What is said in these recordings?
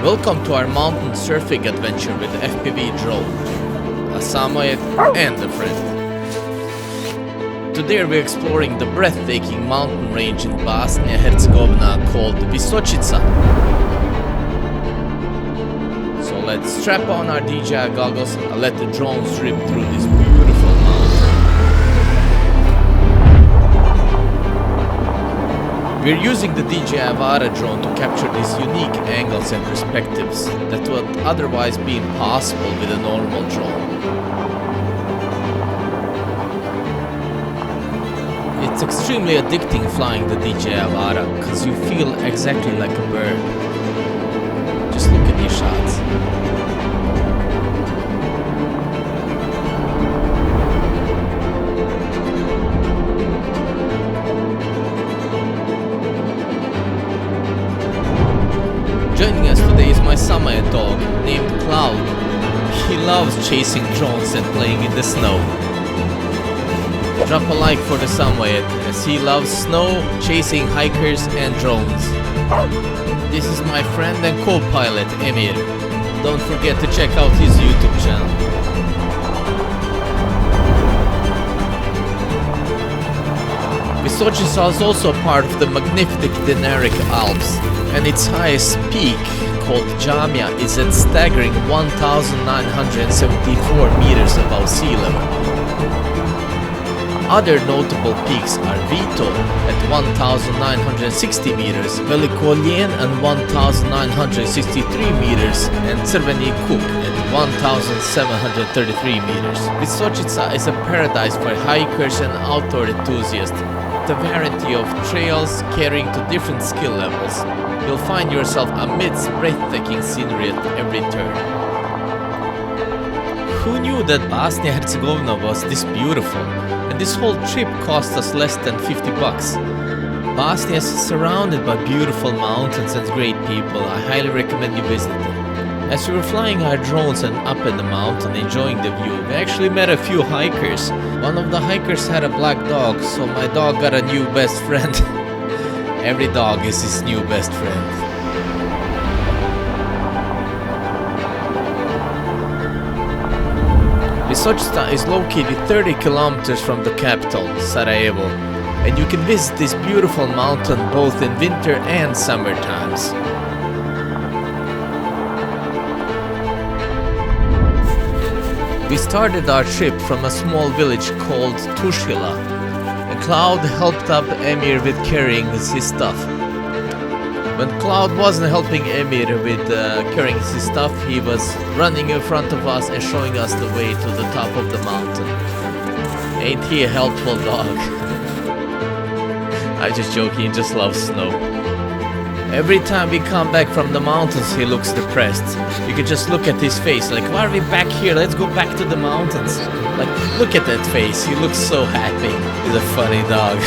Welcome to our mountain surfing adventure with the FPV drone, a Samoyed and a friend. Today we're exploring the breathtaking mountain range in Bosnia Herzegovina called Visocica. So let's strap on our DJI goggles and let the drone strip through this beautiful mountain. We're using the DJI Avata drone to capture these unique angles and perspectives that would otherwise be impossible with a normal drone. It's extremely addicting flying the DJI Avata because you feel exactly like a bird. Just look at these shots. Joining us today is my Samoyed dog named Cloud. He loves chasing drones and playing in the snow. Drop a like for the Samoyed as he loves snow, chasing hikers and drones. This is my friend and co-pilot Emir. Don't forget to check out his YouTube channel. Visočica is also part of the magnificent Dinaric Alps, and its highest peak, called Džamija, is at staggering 1,974 meters above sea level. Other notable peaks are Vito at 1,960 meters, Veliki at 1,963 meters, and Crveni Kuk at 1,733 meters. Visocica is a paradise for hikers and outdoor enthusiasts. A variety of trails catering to different skill levels. You'll find yourself amidst breathtaking scenery at every turn. Who knew that Bosnia Herzegovina was this beautiful? And this whole trip cost us less than $50. Bosnia is surrounded by beautiful mountains and great people. I highly recommend you visit it. As we were flying our drones and up in the mountain enjoying the view, we actually met a few hikers. One of the hikers had a black dog, so my dog got a new best friend. Every dog is his new best friend. Visocica is located 30 kilometers from the capital, Sarajevo, and you can visit this beautiful mountain both in winter and summer times. We started our trip from a small village called Tušila, and Cloud helped up Emir with carrying his stuff. When Cloud wasn't helping Emir with carrying his stuff, he was running in front of us and showing us the way to the top of the mountain. Ain't he a helpful dog? I'm just joking, he just loves snow. Every time we come back from the mountains, he looks depressed. You can just look at his face, like, why are we back here? Let's go back to the mountains. Like, look at that face, he looks so happy. He's a funny dog.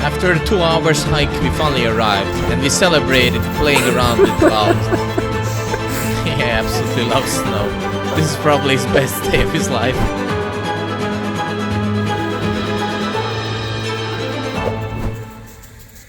After a 2 hours hike, we finally arrived, and we celebrated playing around with Cloud. He absolutely loves snow. This is probably his best day of his life.